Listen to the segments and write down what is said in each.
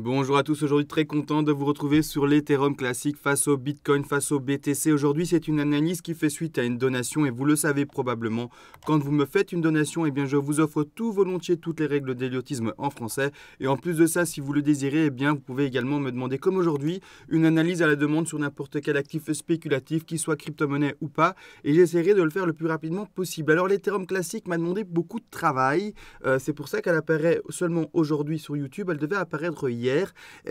Bonjour à tous, aujourd'hui très content de vous retrouver sur l'Ethereum classique face au Bitcoin, face au BTC. Aujourd'hui c'est une analyse qui fait suite à une donation et vous le savez probablement, quand vous me faites une donation, eh bien je vous offre tout volontiers toutes les règles d'héliotisme en français. Et en plus de ça, si vous le désirez, eh bien vous pouvez également me demander comme aujourd'hui une analyse à la demande sur n'importe quel actif spéculatif, qu'il soit crypto-monnaie ou pas. Et j'essaierai de le faire le plus rapidement possible. Alors l'Ethereum classique m'a demandé beaucoup de travail, c'est pour ça qu'elle apparaît seulement aujourd'hui sur YouTube, elle devait apparaître hier,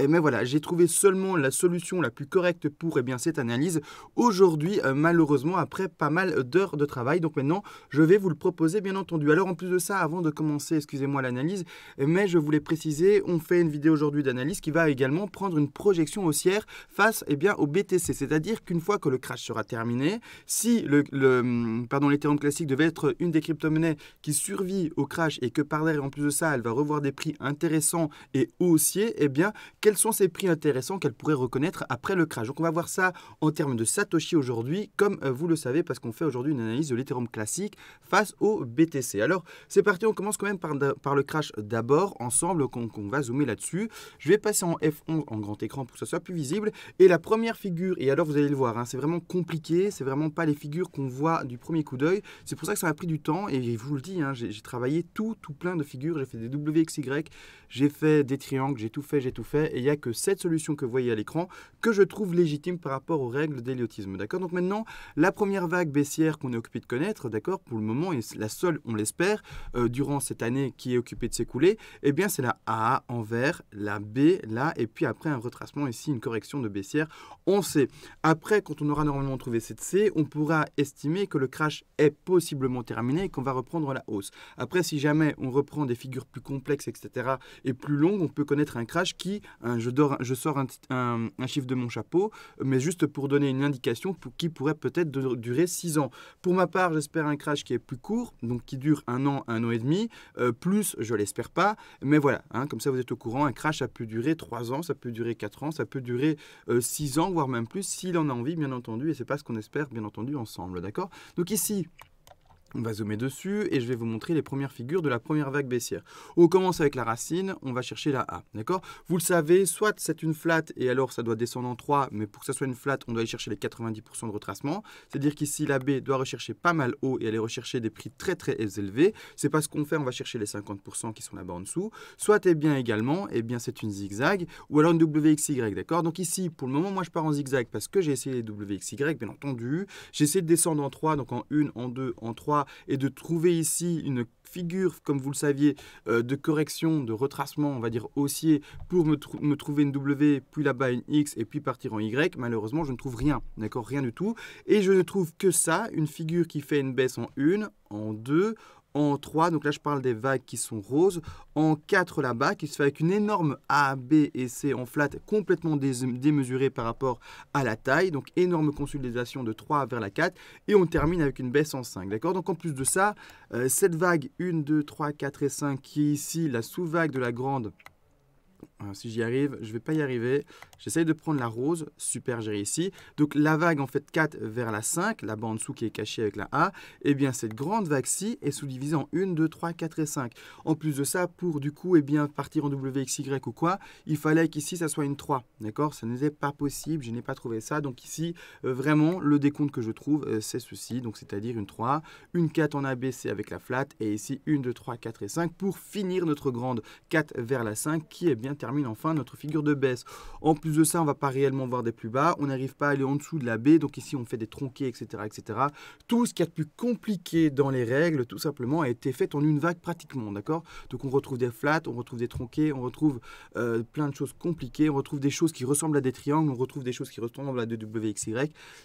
mais voilà, j'ai trouvé seulement la solution la plus correcte pour cette analyse aujourd'hui, malheureusement, après pas mal d'heures de travail. Donc maintenant, je vais vous le proposer, bien entendu. Alors en plus de ça, avant de commencer, excusez-moi l'analyse, mais je voulais préciser, on fait une vidéo aujourd'hui d'analyse qui va également prendre une projection haussière face au BTC. C'est-à-dire qu'une fois que le crash sera terminé, si l'Ethereum classique devait être une des crypto-monnaies qui survit au crash et que par derrière, en plus de ça, elle va revoir des prix intéressants et haussiers, eh bien, quels sont ces prix intéressants qu'elle pourrait reconnaître après le crash? Donc, on va voir ça en termes de Satoshi aujourd'hui, comme vous le savez, parce qu'on fait aujourd'hui une analyse de l'Ethereum classique face au BTC. Alors, c'est parti, on commence quand même par le crash d'abord, ensemble, qu'on va zoomer là-dessus. Je vais passer en F11 en grand écran pour que ça soit plus visible. Et la première figure, et alors vous allez le voir, hein, c'est vraiment compliqué, c'est vraiment pas les figures qu'on voit du premier coup d'œil. C'est pour ça que ça m'a pris du temps, et je vous le dis, hein, j'ai travaillé tout plein de figures, j'ai fait des WXY, j'ai fait des triangles, j'ai tout fait, et il n'y a que cette solution que vous voyez à l'écran que je trouve légitime par rapport aux règles d'héliotisme, d'accord? Donc maintenant, la première vague baissière qu'on est occupé de connaître, d'accord, pour le moment, et la seule, on l'espère, durant cette année qui est occupée de s'écouler, eh bien c'est la A en vert, la B là, et puis après un retracement ici, une correction de baissière en C. Après, quand on aura normalement trouvé cette C, on pourra estimer que le crash est possiblement terminé et qu'on va reprendre la hausse. Après, si jamais on reprend des figures plus complexes, etc., et plus longues, on peut connaître un crash qui, je sors un chiffre de mon chapeau, mais juste pour donner une indication qui pourrait peut-être durer 6 ans. Pour ma part, j'espère un crash qui est plus court, donc qui dure 1 an et demi, plus, je l'espère pas, mais voilà, hein, comme ça vous êtes au courant, un crash, ça peut durer 3 ans, ça peut durer 4 ans, ça peut durer 6 ans, voire même plus, s'il en a envie, bien entendu, et c'est pas ce qu'on espère, bien entendu, ensemble, d'accord? Donc ici, on va zoomer dessus et je vais vous montrer les premières figures de la première vague baissière. On commence avec la racine, on va chercher la A, d'accord? Vous le savez, soit c'est une flat et alors ça doit descendre en 3, mais pour que ça soit une flat, on doit aller chercher les 90% de retracement. C'est-à-dire qu'ici, la B doit rechercher pas mal haut et aller rechercher des prix très élevés. C'est pas ce qu'on fait, on va chercher les 50% qui sont là-bas en dessous. Soit également, c'est une zigzag ou alors une WXY, d'accord? Donc ici, pour le moment, moi je pars en zigzag parce que j'ai essayé les WXY, bien entendu. J'ai essayé de descendre en 3, donc en 1, en 2, en 3, et de trouver ici une figure, comme vous le saviez, de correction, de retracement, on va dire haussier, pour me trouver une W, puis là-bas une X, et puis partir en Y. Malheureusement, je ne trouve rien, d'accord, rien du tout. Et je ne trouve que ça, une figure qui fait une baisse en 1, en 2, en 3, donc là je parle des vagues qui sont roses, en 4 là-bas, qui se fait avec une énorme A, B et C en flat complètement démesurée par rapport à la taille, donc énorme consolidation de 3 vers la 4, et on termine avec une baisse en 5, d'accord? Donc en plus de ça, cette vague 1, 2, 3, 4 et 5 qui est ici la sous-vague de la grande. Si j'y arrive, je ne vais pas y arriver. J'essaye de prendre la rose. Super, j'ai réussi. Donc la vague en fait 4 vers la 5, là-bas en dessous qui est cachée avec la A, eh bien cette grande vague-ci est sous-divisée en 1, 2, 3, 4 et 5. En plus de ça, pour du coup partir en WXY ou quoi, il fallait qu'ici ça soit une 3. D'accord? Ça n'était pas possible, je n'ai pas trouvé ça. Donc ici, vraiment, le décompte que je trouve, c'est ceci. Donc c'est-à-dire une 3, une 4 en ABC avec la flat, et ici 1, 2, 3, 4 et 5 pour finir notre grande 4 vers la 5 qui est bien termine enfin notre figure de baisse. En plus de ça, on ne va pas réellement voir des plus bas, on n'arrive pas à aller en dessous de la B, donc ici on fait des tronqués, etc., etc. Tout ce qui est plus compliqué dans les règles, tout simplement, a été fait en une vague pratiquement, d'accord? Donc on retrouve des flats, on retrouve des tronqués, on retrouve plein de choses compliquées, on retrouve des choses qui ressemblent à des triangles, on retrouve des choses qui ressemblent à des WXY.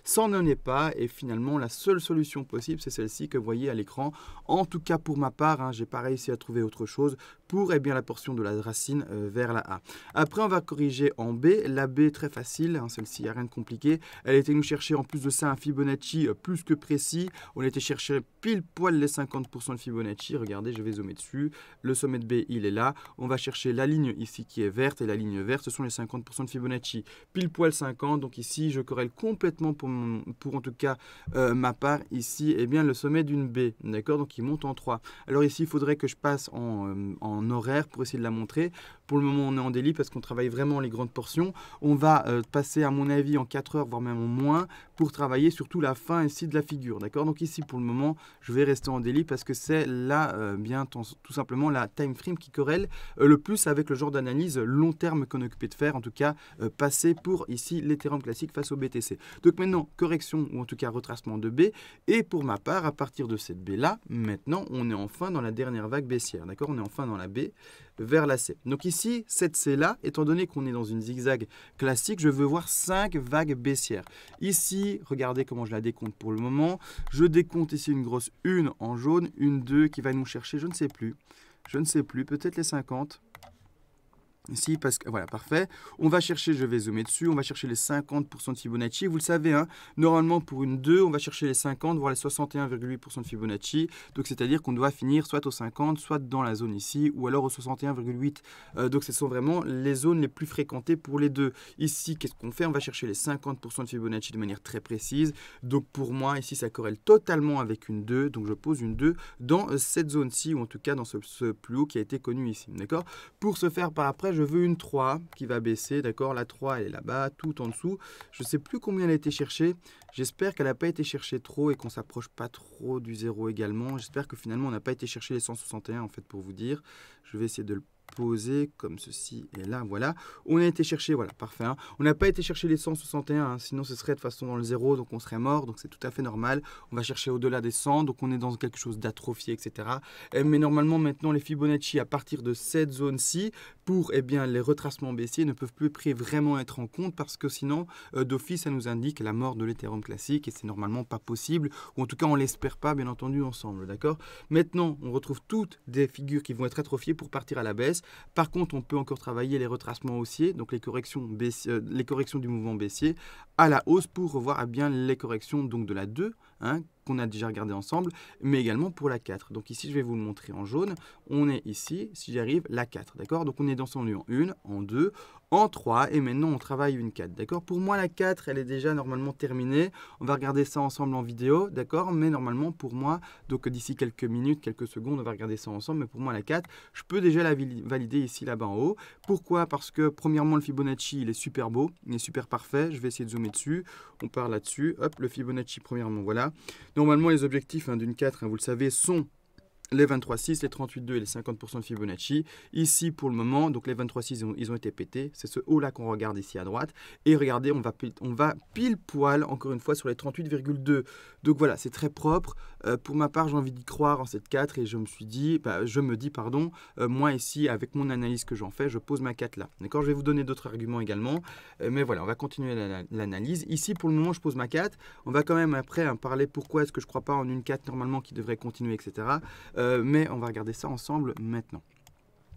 Ça n'en est pas, et finalement la seule solution possible, c'est celle-ci que vous voyez à l'écran. En tout cas pour ma part, hein, j'ai pas réussi à trouver autre chose pour la portion de la racine vers la A. Après, on va corriger en B. La B, très facile, hein, celle-ci, il n'y a rien de compliqué. Elle a été nous chercher en plus de ça un Fibonacci plus que précis. On a été chercher pile poil les 50% de Fibonacci. Regardez, je vais zoomer dessus. Le sommet de B, il est là. On va chercher la ligne ici qui est verte, et la ligne verte, ce sont les 50% de Fibonacci. Pile poil 50, donc ici, je corrèle complètement pour en tout cas ma part, ici, le sommet d'une B, d'accord? Donc il monte en 3. Alors ici, il faudrait que je passe en horaire pour essayer de la montrer. Pour le moment, est en daily parce qu'on travaille vraiment les grandes portions. On va passer à mon avis en 4 heures, voire même en moins, pour travailler surtout la fin ici de la figure, d'accord? Donc ici pour le moment, je vais rester en daily parce que c'est là bien tout simplement la time frame qui corrèle le plus avec le genre d'analyse long terme qu'on est occupé de faire, en tout cas passer pour ici l'Ethereum classique face au BTC. Donc maintenant, correction ou en tout cas retracement de B, et pour ma part, à partir de cette B là, maintenant on est enfin dans la dernière vague baissière, d'accord? On est enfin dans la B vers la C. Donc ici, cette C là, étant donné qu'on est dans une zigzag classique, je veux voir 5 vagues baissières. Ici, regardez comment je la décompte pour le moment. Je décompte ici une grosse 1 en jaune, une 2 qui va nous chercher, je ne sais plus, peut-être les 50. Ici, parce que voilà, parfait. On va chercher, je vais zoomer dessus, on va chercher les 50% de Fibonacci. Vous le savez, hein, normalement pour une 2, on va chercher les 50, voire les 61,8% de Fibonacci. Donc c'est-à-dire qu'on doit finir soit au 50, soit dans la zone ici, ou alors au 61,8. Donc ce sont vraiment les zones les plus fréquentées pour les deux. Ici, qu'est-ce qu'on fait? On va chercher les 50% de Fibonacci de manière très précise. Donc pour moi, ici, ça corrèle totalement avec une 2. Donc je pose une 2 dans cette zone-ci, ou en tout cas dans ce plus haut qui a été connu ici. D'accord? Pour ce faire par après, je veux une 3 qui va baisser, d'accord? La 3, elle est là-bas, tout en dessous. Je ne sais plus combien elle a été cherchée. J'espère qu'elle n'a pas été cherchée trop et qu'on ne s'approche pas trop du 0 également. J'espère que finalement, on n'a pas été chercher les 161, en fait, pour vous dire. Je vais essayer de le poser comme ceci et là, voilà. On a été chercher, voilà, parfait. Hein. On n'a pas été chercher les 161, hein, sinon ce serait de façon dans le 0, donc on serait mort, donc c'est tout à fait normal. On va chercher au-delà des 100, donc on est dans quelque chose d'atrophié, etc. Mais normalement, maintenant, les Fibonacci, à partir de cette zone-ci, pour bien, les retracements baissiers, ne peuvent plus vraiment être en compte parce que sinon, d'office, ça nous indique la mort de l'Ethereum classique et c'est normalement pas possible, ou en tout cas, on l'espère pas, bien entendu, ensemble, d'accord? Maintenant, on retrouve toutes des figures qui vont être atrophiées pour partir à la baisse. Par contre, on peut encore travailler les retracements haussiers, donc les corrections du mouvement baissier, à la hausse pour revoir bien les corrections donc de la 2, hein, qu'on a déjà regardé ensemble, mais également pour la 4. Donc ici, je vais vous le montrer en jaune. On est ici, si j'y arrive, la 4, d'accord? Donc on est descendu en 1, en 2, en 3, et maintenant on travaille une 4, d'accord? Pour moi, la 4, elle est déjà normalement terminée. On va regarder ça ensemble en vidéo, d'accord? Mais normalement, pour moi, donc d'ici quelques minutes, quelques secondes, on va regarder ça ensemble, mais pour moi, la 4, je peux déjà la valider ici, là-bas en haut. Pourquoi? Parce que, premièrement, le Fibonacci, il est super beau, il est super parfait. Je vais essayer de zoomer dessus. On part là-dessus. Hop, le Fibonacci, premièrement, voilà. Normalement, les objectifs d'une 4, vous le savez, sont les 23,6, les 38,2 et les 50% de Fibonacci. Ici, pour le moment, donc les 23,6, ils ont été pétés. C'est ce haut-là qu'on regarde ici à droite. Et regardez, on va pile poil, encore une fois, sur les 38,2. Donc voilà, c'est très propre. Pour ma part, j'ai envie d'y croire en cette 4 et je me dis, moi ici, avec mon analyse que j'en fais, je pose ma 4 là. D'accord? Je vais vous donner d'autres arguments également. Mais voilà, on va continuer l'analyse. Ici, pour le moment, je pose ma 4. On va quand même après parler pourquoi est-ce que je ne crois pas en une 4 normalement qui devrait continuer, etc. Mais on va regarder ça ensemble maintenant.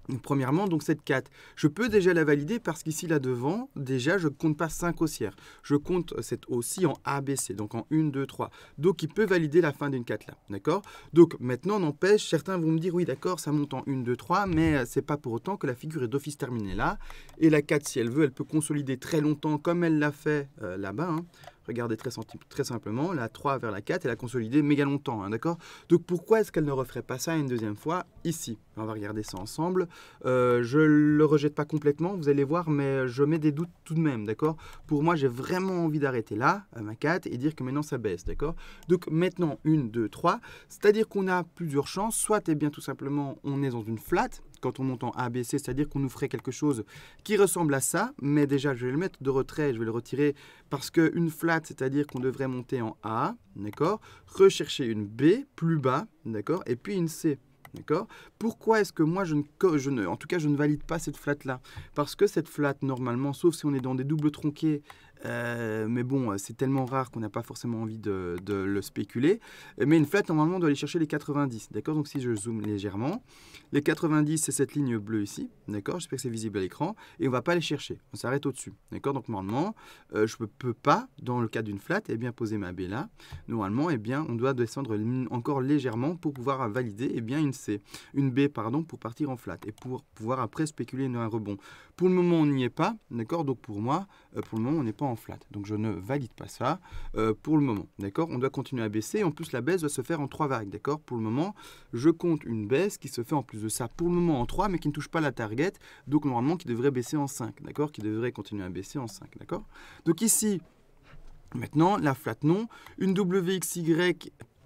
Donc, premièrement, donc cette 4, je peux déjà la valider parce qu'ici, là devant, déjà, je ne compte pas 5 haussières. Je compte cette hausse en ABC, donc en 1, 2, 3. Donc, il peut valider la fin d'une 4 là, d'accord? Donc, maintenant, n'empêche, certains vont me dire, oui, d'accord, ça monte en 1, 2, 3, mais ce n'est pas pour autant que la figure est d'office terminée là. Et la 4, si elle veut, elle peut consolider très longtemps comme elle l'a fait là-bas, hein. Regardez très simplement, la 3 vers la 4, elle a consolidé méga longtemps, hein, d'accord? Donc pourquoi est-ce qu'elle ne referait pas ça une deuxième fois ici? On va regarder ça ensemble. Je ne le rejette pas complètement, vous allez voir, mais je mets des doutes tout de même, d'accord? Pour moi, j'ai vraiment envie d'arrêter là, ma 4, et dire que maintenant ça baisse, d'accord? Donc maintenant, 1, 2, 3, c'est-à-dire qu'on a plusieurs chances, soit eh bien tout simplement on est dans une flat, quand on monte en ABC, c'est-à-dire qu'on nous ferait quelque chose qui ressemble à ça, mais déjà je vais le mettre de retrait, je vais le retirer parce qu'une flat, c'est-à-dire qu'on devrait monter en A, d'accord, rechercher une B plus bas, d'accord, et puis une C. D'accord? Pourquoi est-ce que moi, en tout cas, je ne valide pas cette flat-là? Parce que cette flat, normalement, sauf si on est dans des doubles tronqués, mais bon, c'est tellement rare qu'on n'a pas forcément envie de le spéculer. Mais une flat, normalement, on doit aller chercher les 90. D'accord? Donc, si je zoome légèrement, les 90, c'est cette ligne bleue ici. D'accord? J'espère que c'est visible à l'écran. Et on ne va pas aller chercher. On s'arrête au-dessus. D'accord? Donc, normalement, je ne peux pas, dans le cas d'une flat, poser ma B là. Normalement, on doit descendre encore légèrement pour pouvoir valider une B, pardon, pour partir en flat et pour pouvoir après spéculer un rebond. Pour le moment, on n'y est pas. D'accord? Donc, pour moi, on n'est pas en flat. Donc je ne valide pas ça pour le moment, d'accord? On doit continuer à baisser. En plus, la baisse doit se faire en 3 vagues, d'accord? Pour le moment, je compte une baisse qui se fait en plus de ça pour le moment en 3, mais qui ne touche pas la target, donc normalement qui devrait baisser en 5, d'accord? Qui devrait continuer à baisser en 5, d'accord? Donc ici, maintenant, la flat non, une WXY,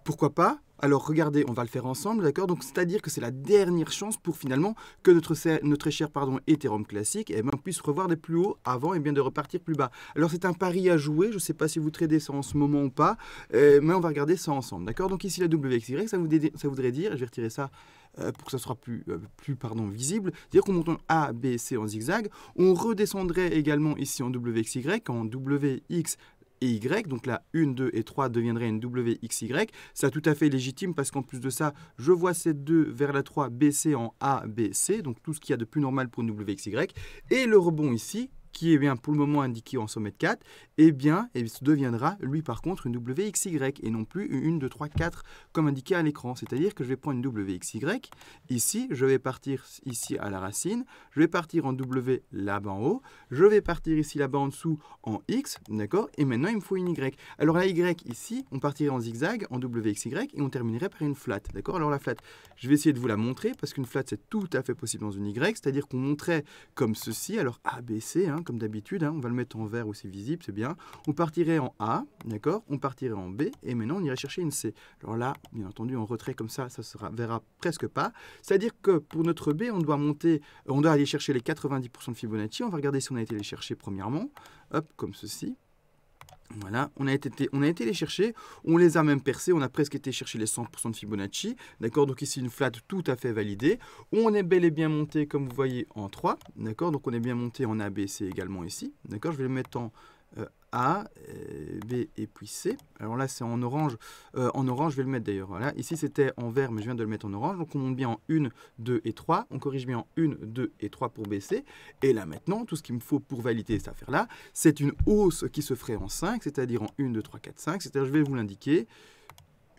pourquoi pas? Alors regardez, on va le faire ensemble, d'accord? Donc c'est-à-dire que c'est la dernière chance pour finalement que notre cher Ethereum classique puisse revoir des plus hauts avant et bien de repartir plus bas. Alors c'est un pari à jouer, je ne sais pas si vous tradez ça en ce moment ou pas, mais on va regarder ça ensemble, d'accord? Donc ici la WXY, ça voudrait dire, je vais retirer ça pour que ça soit plus visible, c'est-à-dire qu'on monte en A, B, C en zigzag, on redescendrait également ici en WXY, en WX et Y, donc là 1, 2 et 3 deviendraient une WXY, c'est tout à fait légitime parce qu'en plus de ça, je vois cette 2 vers la 3 baisser en ABC, donc tout ce qu'il y a de plus normal pour une WXY, et le rebond ici, qui est bien pour le moment indiqué en sommet de 4, eh bien, il deviendra, lui par contre, une WXY, et non plus une 1, 2, 3, 4, comme indiqué à l'écran. C'est-à-dire que je vais prendre une WXY, ici, je vais partir ici à la racine, je vais partir en W là-bas en haut, je vais partir ici là-bas en dessous en X, d'accord? Et maintenant, il me faut une Y. Alors la Y, ici, on partirait en zigzag, en WXY, et on terminerait par une flat, d'accord? Alors la flat, je vais essayer de vous la montrer, parce qu'une flat, c'est tout à fait possible dans une Y, c'est-à-dire qu'on montrait comme ceci, alors ABC, comme d'habitude, on va le mettre en vert où c'est visible, c'est bien. On partirait en A, d'accord? On partirait en B, et maintenant on irait chercher une C. Alors là, bien entendu, en retrait comme ça, verra presque pas. C'est-à-dire que pour notre B, on doit aller chercher les 90% de Fibonacci. On va regarder si on a été les chercher premièrement. Hop, comme ceci. Voilà, on a été les chercher, on les a même percés, on a presque été chercher les 100% de Fibonacci, d'accord? Donc ici une flat tout à fait validée. On est bel et bien monté, comme vous voyez, en 3, d'accord? Donc on est bien monté en ABC également ici, d'accord? Je vais le mettre en A, B et puis C. Alors là, c'est en orange. En orange, je vais le mettre d'ailleurs. Voilà. Ici, c'était en vert, mais je viens de le mettre en orange. Donc, on monte bien en 1, 2 et 3. On corrige bien en 1, 2 et 3 pour baisser. Et là, maintenant, tout ce qu'il me faut pour valider cette affaire-là, c'est une hausse qui se ferait en 5, c'est-à-dire en 1, 2, 3, 4, 5. C'est-à-dire, je vais vous l'indiquer.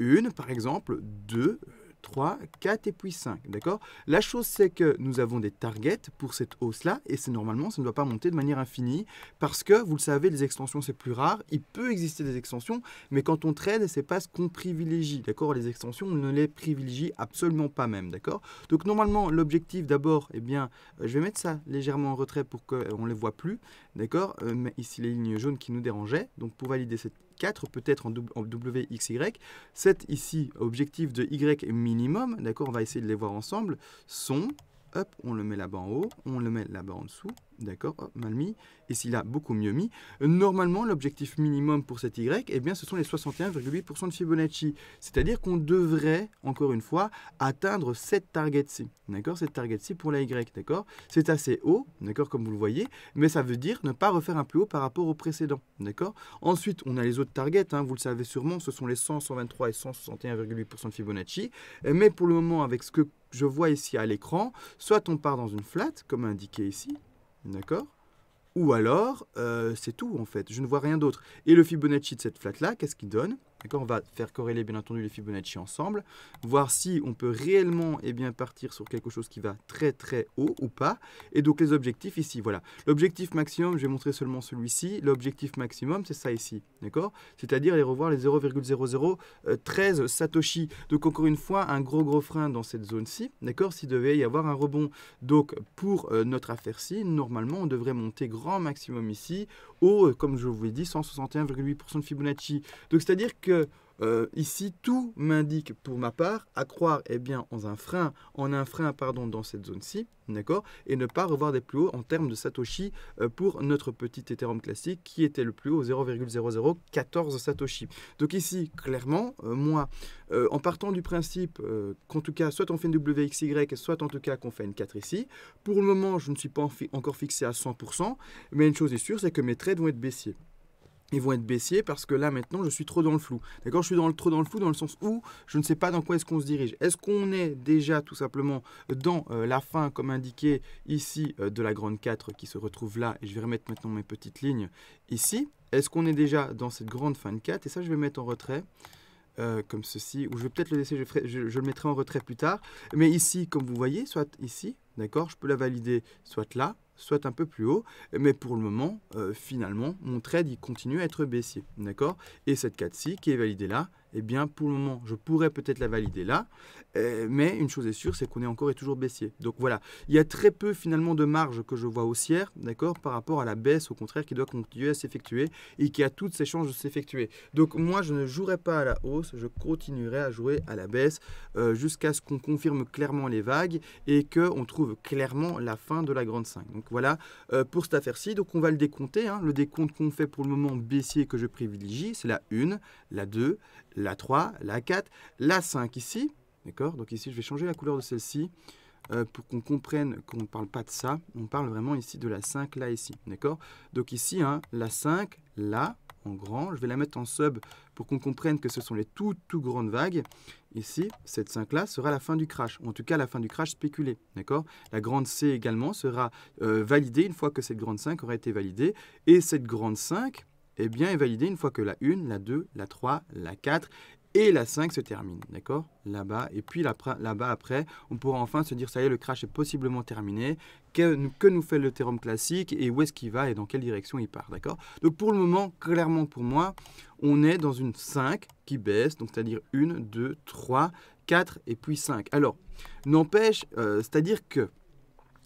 1, par exemple, 2, 3, 4 et puis 5, d'accord? La chose, c'est que nous avons des targets pour cette hausse-là, et c'est normalement, ça ne doit pas monter de manière infinie, parce que, vous le savez, les extensions, c'est plus rare. Il peut exister des extensions, mais quand on trade, c'est pas ce qu'on privilégie, d'accord? Les extensions, on ne les privilégie absolument pas même, d'accord? Donc, normalement, l'objectif, d'abord, eh bien, je vais mettre ça légèrement en retrait pour qu'on ne les voit plus, d'accord? Mais ici, les lignes jaunes qui nous dérangeaient, donc pour valider cette 4, peut-être en WXY. 7 ici, objectif de Y minimum, d'accord, on va essayer de les voir ensemble, sont, hop, on le met là-bas en haut, on le met là-bas en dessous, d'accord, mal mis, ici là, beaucoup mieux mis. Normalement, l'objectif minimum pour cette Y, eh bien, ce sont les 61,8% de Fibonacci, c'est-à-dire qu'on devrait, encore une fois, atteindre cette target-ci, d'accord, cette target-ci pour la Y, d'accord, c'est assez haut, d'accord, comme vous le voyez, mais ça veut dire ne pas refaire un plus haut par rapport au précédent, d'accord. Ensuite, on a les autres targets, vous le savez sûrement, ce sont les 100, 123 et 161,8% de Fibonacci, mais pour le moment, avec ce que je vois ici à l'écran, soit on part dans une flat, comme indiqué ici, d'accord? Ou alors, c'est tout en fait, je ne vois rien d'autre. Et le Fibonacci de cette flat-là, qu'est-ce qu'il donne? D'accord, on va faire corréler bien entendu les Fibonacci ensemble, voir si on peut réellement partir sur quelque chose qui va très très haut ou pas. Et donc les objectifs ici, voilà. L'objectif maximum, je vais montrer seulement celui-ci. L'objectif maximum, c'est ça ici, d'accord? C'est-à-dire aller revoir les 0,0013 Satoshi. Donc encore une fois, un gros frein dans cette zone-ci, d'accord? S'il devait y avoir un rebond. Donc pour notre affaire-ci, normalement, on devrait monter grand maximum ici, au, comme je vous l'ai dit, 161,8% de Fibonacci. Donc c'est-à-dire que ici, tout m'indique pour ma part à croire en un frein dans cette zone-ci, d'accord, et ne pas revoir des plus hauts en termes de Satoshi pour notre petit Ethereum classique qui était le plus haut, 0,0014 Satoshi. Donc ici, clairement, moi, en partant du principe qu'en tout cas, soit on fait une WXY, soit en tout cas qu'on fait une 4 ici, pour le moment, je ne suis pas encore fixé à 100%, mais une chose est sûre, c'est que mes trades vont être baissiers. Ils vont être baissiers parce que là, maintenant, je suis trop dans le flou. D'accord? Je suis trop dans le flou dans le sens où je ne sais pas dans quoi est-ce qu'on se dirige. Est-ce qu'on est déjà tout simplement dans la fin, comme indiqué ici, de la grande 4 qui se retrouve là? Et je vais remettre maintenant mes petites lignes ici. Est-ce qu'on est déjà dans cette grande fin de 4? Et ça, je vais mettre en retrait. Comme ceci, ou je vais peut-être le laisser, je le mettrai en retrait plus tard. Mais ici, comme vous voyez, soit ici, d'accord, je peux la valider soit là, soit un peu plus haut, mais pour le moment, finalement, mon trade, il continue à être baissier, d'accord? Et cette 4-ci qui est validée là, eh bien, pour le moment, je pourrais peut-être la valider là, mais une chose est sûre, c'est qu'on est encore et toujours baissier. Donc voilà, il y a très peu finalement de marge que je vois haussière, d'accord, par rapport à la baisse, au contraire, qui doit continuer à s'effectuer et qui a toutes ses chances de s'effectuer. Donc moi, je ne jouerai pas à la hausse, je continuerai à jouer à la baisse jusqu'à ce qu'on confirme clairement les vagues et qu'on trouve clairement la fin de la grande 5. Donc voilà, pour cette affaire-ci, donc on va le décompter, hein. Le décompte qu'on fait pour le moment baissier que je privilégie, c'est la 1, la 2, la 3, la 4, la 5 ici, d'accord? Donc ici, je vais changer la couleur de celle-ci pour qu'on comprenne qu'on ne parle pas de ça, on parle vraiment ici de la 5 là, ici, d'accord? Donc ici, hein, la 5, là, en grand, je vais la mettre en sub pour qu'on comprenne que ce sont les tout grandes vagues. Ici, cette 5 là sera la fin du crash, ou en tout cas la fin du crash spéculé, d'accord? La grande C également sera validée une fois que cette grande 5 aura été validée, et cette grande 5, eh bien, est validée une fois que la 1, la 2, la 3, la 4 et la 5 se terminent, d'accord? Là-bas, et puis là-bas après, on pourra enfin se dire, ça y est, le crash est possiblement terminé, que nous fait le Ethereum classique, et où est-ce qu'il va, et dans quelle direction il part, d'accord? Donc pour le moment, clairement pour moi, on est dans une 5 qui baisse, donc c'est-à-dire 1, 2, 3, 4, et puis 5. Alors, n'empêche, c'est-à-dire que,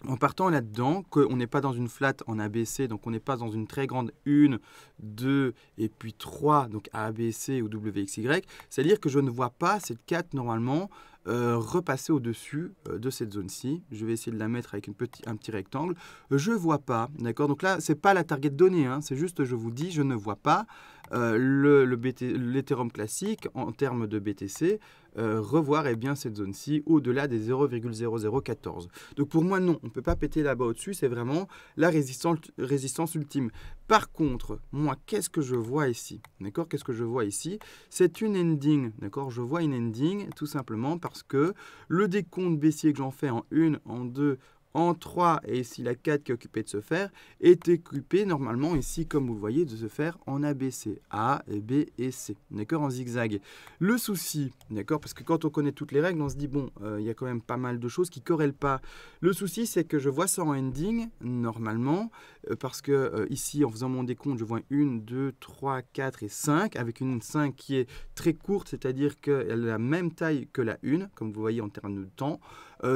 en partant là-dedans, qu'on n'est pas dans une flat en ABC, donc on n'est pas dans une très grande 1, 2 et puis 3, donc ABC ou WXY, c'est-à-dire que je ne vois pas cette 4 normalement repasser au-dessus de cette zone-ci. Je vais essayer de la mettre avec un petit rectangle. Je ne vois pas, d'accord? Donc là, ce n'est pas la target donnée, hein, c'est juste, je vous dis, je ne vois pas l'Ethereum classique en termes de BTC revoir eh bien, cette zone-ci au-delà des 0,0014. Donc pour moi, non, on ne peut pas péter là-bas au-dessus, c'est vraiment la résistance ultime. Par contre, moi, qu'est-ce que je vois ici? D'accord? Qu'est-ce que je vois ici? C'est une ending, d'accord? Je vois une ending tout simplement parce que le décompte baissier que j'en fais en 1, en 2, en 3, et ici la 4 qui est occupée de se faire, est occupée normalement ici, comme vous le voyez, de se faire en ABC, A, B et C, d'accord, en zigzag. Le souci, d'accord, parce que quand on connaît toutes les règles, on se dit, bon, il y a quand même pas mal de choses qui ne corrèlent pas. Le souci, c'est que je vois ça en ending, normalement, parce que ici, en faisant mon décompte, je vois 1, 2, 3, 4 et 5, avec une 5 qui est très courte, c'est-à-dire qu'elle a la même taille que la 1, comme vous voyez en termes de temps.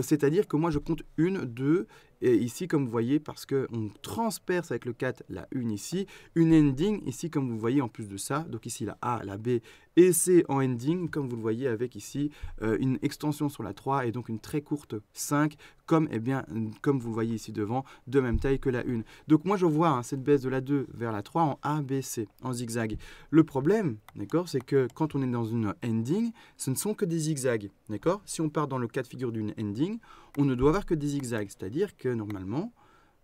C'est-à-dire que moi, je compte 1, 2, et ici, comme vous voyez, parce qu'on transperce avec le 4 la 1 ici, une ending ici, comme vous voyez, en plus de ça. Donc ici, la A, la B et C en ending, comme vous le voyez, avec ici une extension sur la 3 et donc une très courte 5, comme vous le voyez ici devant, de même taille que la 1. Donc moi, je vois hein, cette baisse de la 2 vers la 3 en A, B, C, en zigzag. Le problème, d'accord, c'est que quand on est dans une ending, ce ne sont que des zigzags, d'accord? Si on part dans le cas de figure d'une ending, on ne doit avoir que des zigzags, c'est-à-dire que normalement,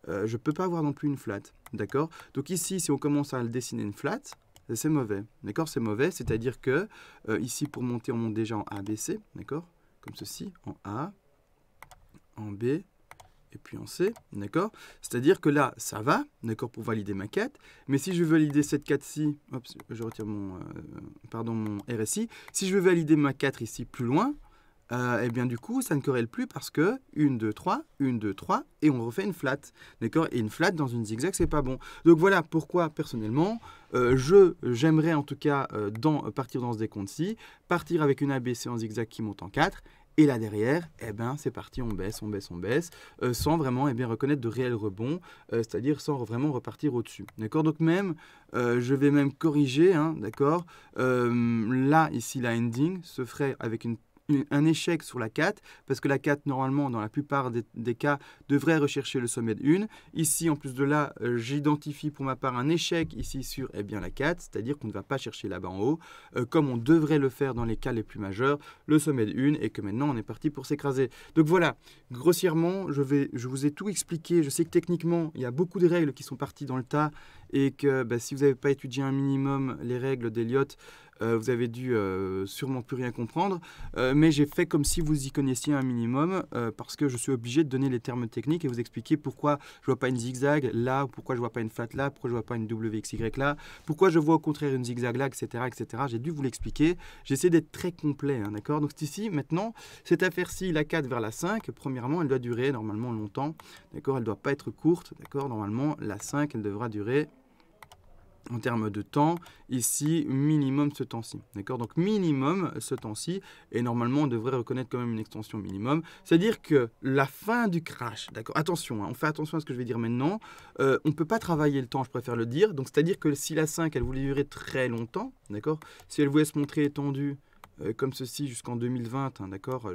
je ne peux pas avoir non plus une flat, d'accord? Donc ici, si on commence à le dessiner une flat, c'est mauvais, d'accord? C'est mauvais, c'est-à-dire que ici, pour monter, on monte déjà en A, B, C, d'accord? Comme ceci, en A, en B, et puis en C, d'accord? C'est-à-dire que là, ça va, d'accord, pour valider ma quête, mais si je veux valider cette 4-ci, hop, je retire mon RSI, si je veux valider ma 4 ici plus loin, eh bien du coup, ça ne corrèle plus parce que 1, 2, 3, 1, 2, 3, et on refait une flat, d'accord? Et une flat dans une zigzag, c'est pas bon. Donc voilà pourquoi, personnellement, j'aimerais en tout cas partir dans ce décompte-ci, partir avec une ABC en zigzag qui monte en 4, et là derrière, eh ben, c'est parti, on baisse, sans vraiment reconnaître de réels rebonds, c'est-à-dire sans vraiment repartir au-dessus. D'accord? Donc même, je vais même corriger, hein, d'accord? Là, ici, la ending se ferait avec un échec sur la 4, parce que la 4, normalement, dans la plupart des cas, devrait rechercher le sommet de 1. Ici, en plus de là, j'identifie pour ma part un échec ici sur la 4, c'est-à-dire qu'on ne va pas chercher là-bas en haut, comme on devrait le faire dans les cas les plus majeurs, le sommet de 1, et que maintenant, on est parti pour s'écraser. Donc voilà, grossièrement, je vous ai tout expliqué. Je sais que techniquement, il y a beaucoup de règles qui sont parties dans le tas, et que si vous n'avez pas étudié un minimum les règles d'Elliott, vous avez dû sûrement plus rien comprendre, mais j'ai fait comme si vous y connaissiez un minimum, parce que je suis obligé de donner les termes techniques et vous expliquer pourquoi je vois pas une zigzag là, pourquoi je vois pas une flat là, pourquoi je vois pas une WXY là, pourquoi je vois au contraire une zigzag là, etc. etc. J'ai dû vous l'expliquer. J'essaie d'être très complet, hein, d'accord? Donc ici, maintenant, cette affaire-ci, la 4 vers la 5, premièrement, elle doit durer normalement longtemps, d'accord? Elle ne doit pas être courte, d'accord? Normalement, la 5, elle devra durer en termes de temps, ici, minimum ce temps-ci. D'accord? Donc, minimum ce temps-ci, et normalement, on devrait reconnaître quand même une extension minimum. C'est-à-dire que la fin du crash, d'accord? Attention, hein, on fait attention à ce que je vais dire maintenant. On ne peut pas travailler le temps, je préfère le dire. Donc, c'est-à-dire que si la 5, elle voulait durer très longtemps, d'accord? Si elle voulait se montrer étendue, comme ceci jusqu'en 2020, hein, d'accord,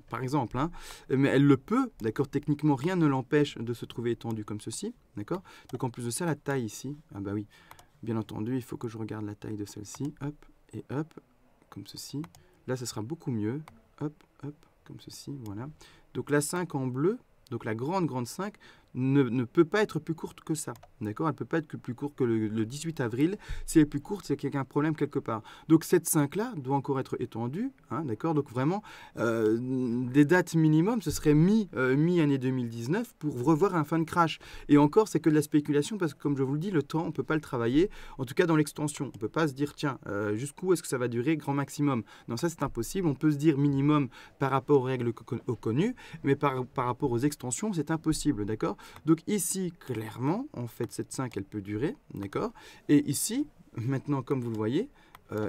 par exemple, hein, mais elle le peut, d'accord, techniquement rien ne l'empêche de se trouver étendu comme ceci, d'accord. Donc en plus de ça, la taille ici, ah bah oui, bien entendu, il faut que je regarde la taille de celle-ci, hop, et hop, comme ceci. Là, ce sera beaucoup mieux, hop, hop, comme ceci, voilà. Donc la 5 en bleu, donc la grande 5, ne peut pas être plus courte que ça. D'accord? Elle ne peut pas être plus courte que le 18 avril. Si elle est plus courte, c'est qu'il y a un problème quelque part. Donc cette 5-là doit encore être étendue. Hein, d'accord? Donc vraiment, des dates minimum, ce serait mi-année 2019 pour revoir un fin de crash. Et encore, c'est que de la spéculation parce que comme je vous le dis, le temps, on ne peut pas le travailler, en tout cas dans l'extension. On ne peut pas se dire, tiens, jusqu'où est-ce que ça va durer grand maximum? Non, ça c'est impossible. On peut se dire minimum par rapport aux règles connues, mais par rapport aux extensions, c'est impossible. D'accord? Donc ici, clairement, en fait, cette 5, elle peut durer, d'accord? Et ici, maintenant, comme vous le voyez,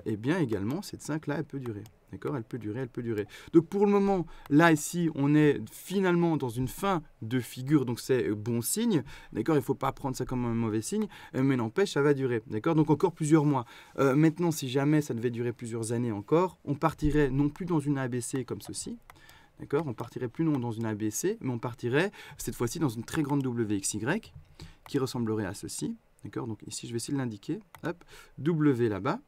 eh bien, également, cette 5-là, elle peut durer. D'accord? Elle peut durer, elle peut durer. Donc pour le moment, là, ici, on est finalement dans une fin de figure, donc c'est bon signe. D'accord? Il ne faut pas prendre ça comme un mauvais signe, mais n'empêche, ça va durer. D'accord? Donc encore plusieurs mois. Maintenant, si jamais ça devait durer plusieurs années encore, on partirait non plus dans une ABC comme ceci. D'accord? On partirait plus non dans une ABC, mais on partirait cette fois-ci dans une très grande WXY qui ressemblerait à ceci. D'accord? Donc ici, je vais essayer de l'indiquer. Hop, W là-bas,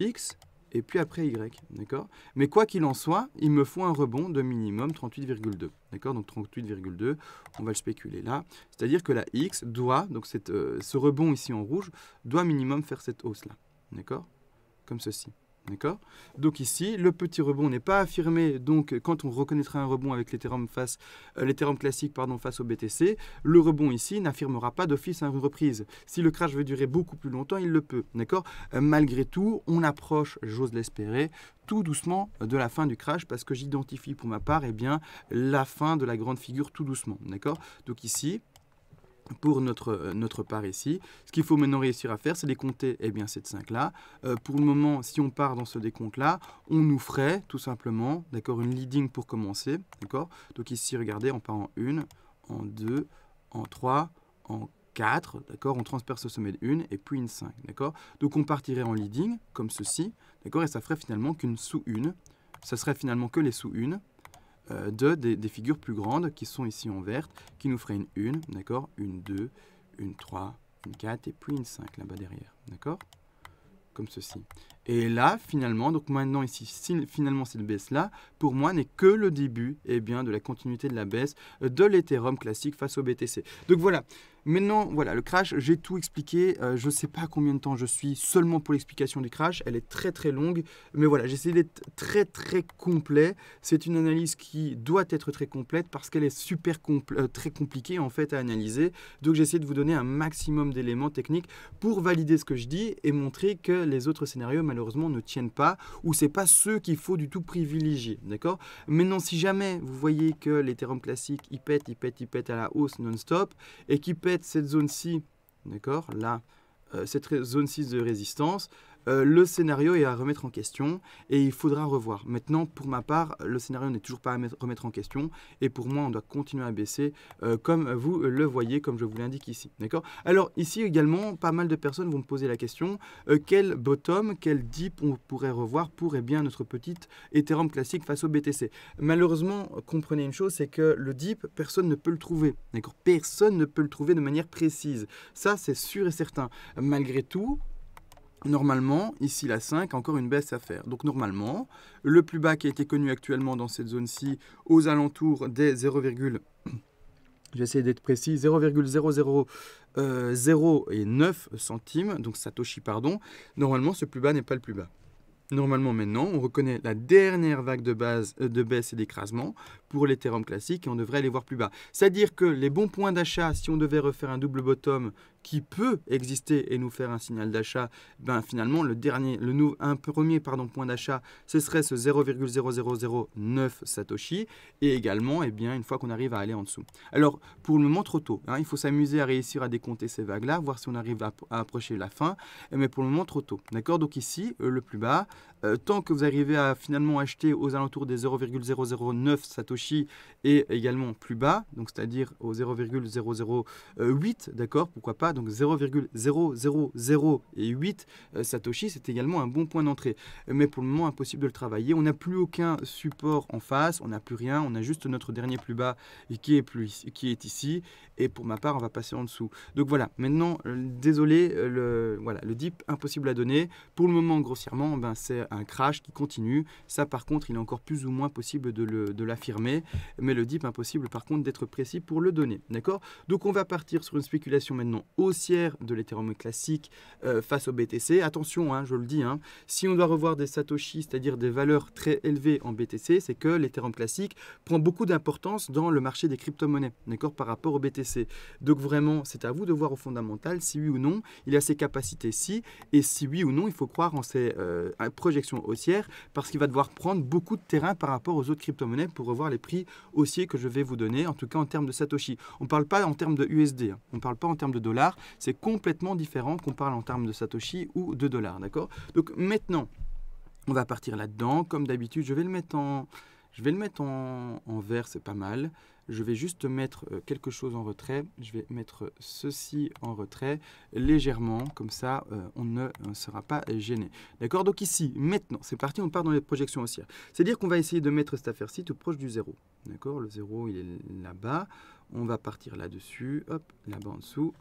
X, et puis après Y. D'accord? Mais quoi qu'il en soit, il me faut un rebond de minimum 38,2. D'accord? Donc 38,2, on va le spéculer là. C'est-à-dire que la X doit, donc ce rebond ici en rouge, doit minimum faire cette hausse-là. D'accord? Comme ceci. D'accord? Donc ici, le petit rebond n'est pas affirmé. Donc, quand on reconnaîtra un rebond avec l'Ethereum classique face au BTC, le rebond ici n'affirmera pas d'office une reprise. Si le crash veut durer beaucoup plus longtemps, il le peut. D'accord? Malgré tout, on approche, j'ose l'espérer, tout doucement de la fin du crash parce que j'identifie pour ma part, eh bien, la fin de la grande figure tout doucement. D'accord? Donc ici, pour notre part ici, ce qu'il faut maintenant réussir à faire, c'est décompter eh bien, cette 5-là. Pour le moment, si on part dans ce décompte-là, on nous ferait tout simplement une leading pour commencer. Donc ici, regardez, on part en 1, en 2, en 3, en 4. On transperce ce sommet de 1 et puis une 5. Donc on partirait en leading, comme ceci. Et ça ferait finalement qu'une sous-1. Ça serait finalement que les sous-1. Des figures plus grandes qui sont ici en verte, qui nous feraient une 1, d'accord, une 2, une 3, une 4 et puis une 5 là-bas derrière, d'accord, comme ceci. Et là, finalement, donc maintenant ici, finalement cette baisse-là, pour moi, n'est que le début eh bien, de la continuité de la baisse de l'Ethereum classique face au BTC. Donc voilà. Maintenant, voilà, le crash, j'ai tout expliqué. Je ne sais pas combien de temps je suis seulement pour l'explication du crash. Elle est très très longue. Mais voilà, j'essaie d'être très très complet. C'est une analyse qui doit être très complète parce qu'elle est très compliquée en fait à analyser. Donc j'essaie de vous donner un maximum d'éléments techniques pour valider ce que je dis et montrer que les autres scénarios malheureusement ne tiennent pas ou ce n'est pas ceux qu'il faut du tout privilégier. D'accord? Maintenant, si jamais vous voyez que l'Ethereum classique, il pète à la hausse non-stop et qu'il pète cette zone-ci, d'accord, là, cette zone-ci de résistance, le scénario est à remettre en question et il faudra revoir. Maintenant, pour ma part, le scénario n'est toujours pas à remettre en question et pour moi, on doit continuer à baisser comme vous le voyez, comme je vous l'indique ici. D'accord? Alors ici également, pas mal de personnes vont me poser la question quel bottom, quel dip on pourrait revoir pour eh bien, notre petite Ethereum classique face au BTC. Malheureusement, comprenez une chose, c'est que le dip, personne ne peut le trouver. D'accord? Personne ne peut le trouver de manière précise. Ça, c'est sûr et certain. Malgré tout, normalement, ici la 5 a encore une baisse à faire. Donc normalement, le plus bas qui a été connu actuellement dans cette zone-ci, aux alentours des 0, j'essaie d'être précis, 0,0009 centimes, donc Satoshi, pardon, normalement ce plus bas n'est pas le plus bas. Normalement, maintenant, on reconnaît la dernière vague de baisse et d'écrasement pour l'Ethereum classique et on devrait aller voir plus bas. C'est-à-dire que les bons points d'achat, si on devait refaire un double bottom qui peut exister et nous faire un signal d'achat, ben finalement, un premier point d'achat, ce serait ce 0,0009 Satoshi et également, eh bien, une fois qu'on arrive à aller en dessous. Alors, pour le moment, trop tôt. Hein, il faut s'amuser à réussir à décompter ces vagues-là, voir si on arrive à approcher la fin, mais pour le moment, trop tôt. D'accord? Donc ici, le plus bas, tant que vous arrivez à finalement acheter aux alentours des 0,009 Satoshi et également plus bas, donc c'est-à-dire au 0,008, d'accord, pourquoi pas, donc 0,008 Satoshi, c'est également un bon point d'entrée. Mais pour le moment, impossible de le travailler. On n'a plus aucun support en face, on n'a plus rien, on a juste notre dernier plus bas qui est ici. Et pour ma part, on va passer en dessous. Donc voilà, maintenant, désolé, le dip impossible à donner. Pour le moment, grossièrement, ben, c'est un crash qui continue. Ça, par contre, il est encore plus ou moins possible de l'affirmer. Mais le dip, impossible, par contre, d'être précis pour le donner. D'accord? Donc, on va partir sur une spéculation maintenant haussière de l'Ethereum classique face au BTC. Attention, hein, je le dis, hein, si on doit revoir des Satoshi, c'est-à-dire des valeurs très élevées en BTC, c'est que l'Ethereum classique prend beaucoup d'importance dans le marché des crypto-monnaies, d'accord, par rapport au BTC. Donc vraiment, c'est à vous de voir au fondamental si oui ou non il a ces capacités-ci et si oui ou non il faut croire en ces projections haussières parce qu'il va devoir prendre beaucoup de terrain par rapport aux autres crypto-monnaies pour revoir les prix haussiers que je vais vous donner, en tout cas en termes de Satoshi. On ne parle pas en termes de USD, hein. On ne parle pas en termes de dollars, c'est complètement différent qu'on parle en termes de Satoshi ou de dollars, d'accord? Donc maintenant, on va partir là-dedans, comme d'habitude, je vais le mettre en vert, c'est pas mal. Je vais juste mettre quelque chose en retrait. Je vais mettre ceci en retrait légèrement, comme ça on ne sera pas gêné. D'accord? Donc ici, maintenant, c'est parti, on part dans les projections haussières. C'est-à-dire qu'on va essayer de mettre cette affaire-ci tout proche du 0. D'accord? Le 0, il est là-bas. On va partir là-dessus, hop, là-bas en dessous.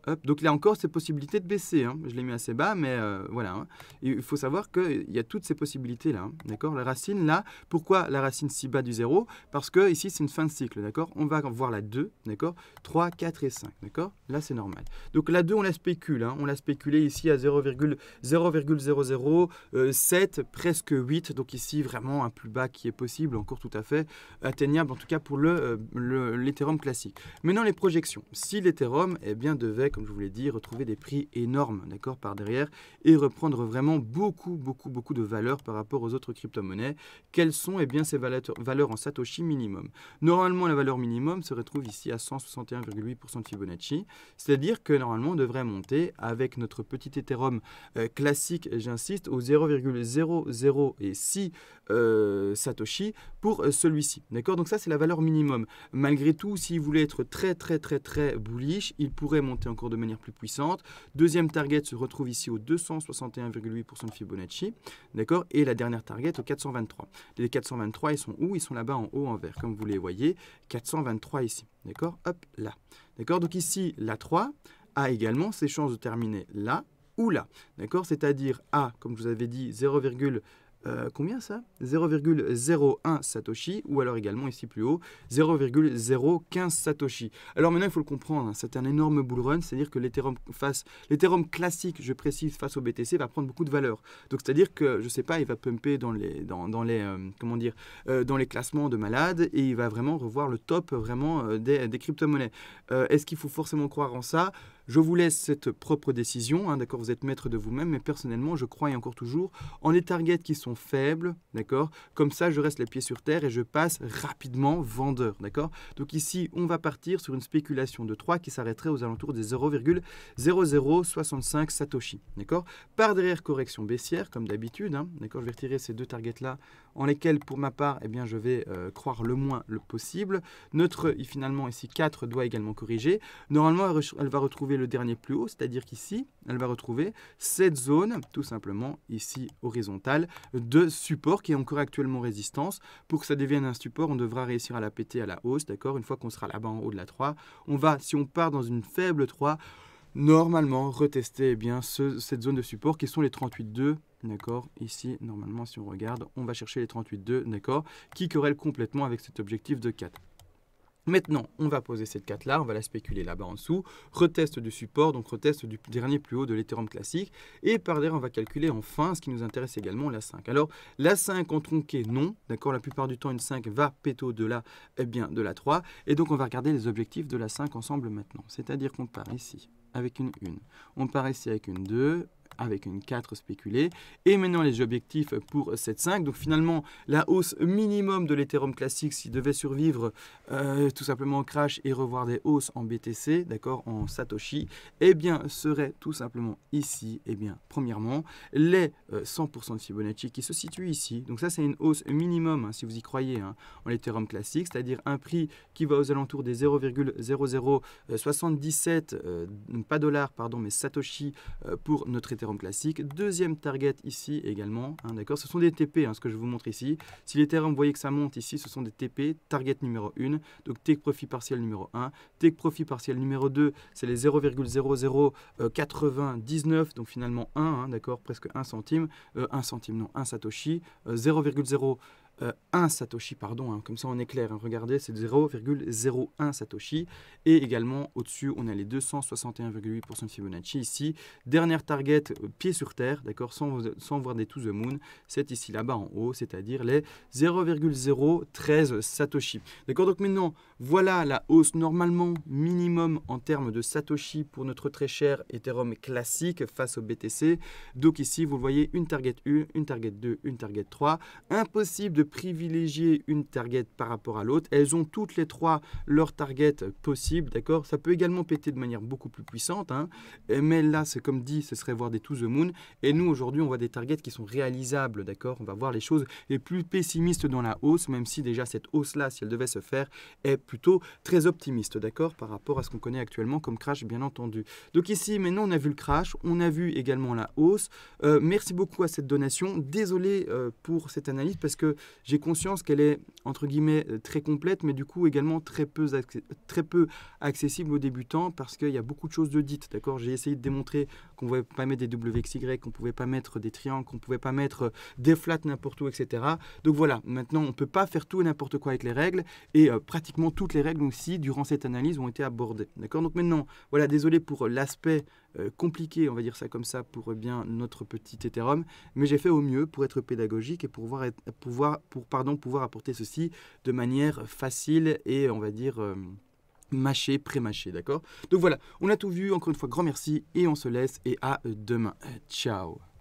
Hop. Donc là encore, c'est possibilité de baisser. Hein. Je l'ai mis assez bas, mais voilà. Hein. Il faut savoir qu'il y a toutes ces possibilités-là. Hein. D'accord? La racine, là, pourquoi la racine si bas du 0? Parce que ici, c'est une fin de cycle. D'accord? On va voir la 2. D'accord? 3, 4 et 5. D'accord? Là, c'est normal. Donc la 2, on la spécule. Hein. On l'a spéculé ici à 0,007, presque 8. Donc ici, vraiment un plus bas qui est possible, encore tout à fait atteignable, en tout cas pour l'Ethereum classique. Maintenant, les projections. Si l'Ethereum devait, comme je vous l'ai dit, retrouver des prix énormes, d'accord, par derrière, et reprendre vraiment beaucoup de valeur par rapport aux autres crypto-monnaies. Quelles sont ces valeurs en Satoshi minimum? Normalement, la valeur minimum se retrouve ici à 161,8% de Fibonacci, c'est-à-dire que normalement, on devrait monter avec notre petit Ethereum classique, j'insiste, au 0,006 Satoshi pour celui-ci, d'accord? Donc ça, c'est la valeur minimum. Malgré tout, s'il voulait être très bullish, il pourrait monter encore de manière plus puissante. Deuxième target se retrouve ici au 261,8% de Fibonacci, d'accord? Et la dernière target au 423. Les 423, ils sont où? Ils sont là-bas en haut en vert, comme vous les voyez. 423 ici, d'accord? Hop, là. D'accord? Donc ici, la 3 a également ses chances de terminer là ou là, d'accord? C'est-à-dire A, comme je vous avais dit, 0, combien ça? 0,01 Satoshi, ou alors également ici plus haut, 0,015 Satoshi. Alors maintenant, il faut le comprendre, hein, c'est un énorme bull run, c'est-à-dire que l'Ethereum classique, je précise, face au BTC, va prendre beaucoup de valeur. Donc c'est-à-dire que, je ne sais pas, il va pumper dans les classements de malades, et il va vraiment revoir le top vraiment des crypto-monnaies. Est-ce qu'il faut forcément croire en ça? Je vous laisse cette propre décision, hein, d'accord, vous êtes maître de vous-même, mais personnellement, je crois et encore toujours en des targets qui sont faibles, d'accord. Comme ça, je reste les pieds sur terre et je passe rapidement vendeur, d'accord. Donc ici, on va partir sur une spéculation de 3 qui s'arrêterait aux alentours des 0,0065 Satoshi, d'accord. Par derrière, correction baissière, comme d'habitude, hein, d'accord. Je vais retirer ces deux targets-là, en lesquels, pour ma part, eh bien, je vais croire le moins le possible. Notre, finalement, ici, 4 doit également corriger. Normalement, elle va retrouver le dernier plus haut, c'est-à-dire qu'ici, elle va retrouver cette zone, tout simplement, ici, horizontale, de support qui est encore actuellement résistance. Pour que ça devienne un support, on devra réussir à la péter à la hausse, d'accord? Une fois qu'on sera là-bas en haut de la 3, on va, si on part dans une faible 3, normalement, retester cette zone de support qui sont les 38,2. D'accord, ici, normalement, si on regarde, on va chercher les 38,2, d'accord, qui corrèlent complètement avec cet objectif de 4. Maintenant, on va poser cette 4-là, on va la spéculer là-bas en dessous, retest du support, donc retest du dernier plus haut de l'Ethereum classique, et par derrière, on va calculer enfin ce qui nous intéresse également, la 5. Alors, la 5 en tronqué, non, d'accord, la plupart du temps, une 5 va péter au-delà de la 3, et donc on va regarder les objectifs de la 5 ensemble maintenant, c'est-à-dire qu'on part ici avec une 1, on part ici avec une 2, avec une 4 spéculée. Et maintenant, les objectifs pour cette 5. Donc finalement, la hausse minimum de l'Ethereum classique, s'il devait survivre tout simplement au crash et revoir des hausses en BTC, d'accord, en Satoshi, eh bien, serait tout simplement ici, eh bien, premièrement, les 100% de Fibonacci qui se situent ici. Donc ça, c'est une hausse minimum, hein, si vous y croyez, hein, en Ethereum classique, c'est-à-dire un prix qui va aux alentours des 0,0077, pas dollars, pardon, mais Satoshi pour notre Ethereum classique. Deuxième target ici également, hein, d'accord, ce sont des TP, hein, ce que je vous montre ici. Si l'Ethereum, vous voyez que ça monte ici, ce sont des TP, target numéro 1, donc take profit partiel numéro 1, take profit partiel numéro 2, c'est les 0,0099, donc finalement 1, hein, d'accord, presque 1 centime, 1 centime, non, 1 Satoshi, 0,0 1 Satoshi, pardon, hein, comme ça on est clair, hein, regardez, c'est 0,01 Satoshi, et également au-dessus, on a les 261,8% de Fibonacci ici. Dernière target, pied sur terre, d'accord, sans voir des to the moon, c'est ici là-bas en haut, c'est-à-dire les 0,013 Satoshi. D'accord, donc maintenant, voilà la hausse normalement minimum en termes de Satoshi pour notre très cher Ethereum classique face au BTC. Donc ici, vous le voyez, une target 1, une target 2, une target 3. Impossible de privilégier une target par rapport à l'autre. Elles ont toutes les trois leur target possible, d'accord. Ça peut également péter de manière beaucoup plus puissante, hein. Mais là, c'est comme dit, ce serait voir des to the moon. Et nous, aujourd'hui, on voit des targets qui sont réalisables, d'accord. On va voir les choses les plus pessimistes dans la hausse, même si déjà cette hausse-là, si elle devait se faire, est plutôt très optimiste, d'accord, par rapport à ce qu'on connaît actuellement comme crash, bien entendu. Donc ici, maintenant, on a vu le crash, on a vu également la hausse. Merci beaucoup à cette donation. Désolé pour cette analyse parce que j'ai conscience qu'elle est, entre guillemets, très complète, mais du coup également très peu accessible aux débutants parce qu'il y a beaucoup de choses de dites, d'accord. J'ai essayé de démontrer qu'on ne pouvait pas mettre des WXY, qu'on ne pouvait pas mettre des triangles, qu'on ne pouvait pas mettre des flats n'importe où, etc. Donc voilà, maintenant on ne peut pas faire tout et n'importe quoi avec les règles et pratiquement toutes les règles aussi durant cette analyse ont été abordées, d'accord. Donc maintenant, voilà, désolé pour l'aspect compliqué, on va dire ça comme ça, pour bien notre petit Ethereum, mais j'ai fait au mieux pour être pédagogique et pouvoir apporter ceci de manière facile et on va dire mâché, pré-mâché, d'accord. Donc voilà, on a tout vu, encore une fois, grand merci et on se laisse et à demain. Ciao.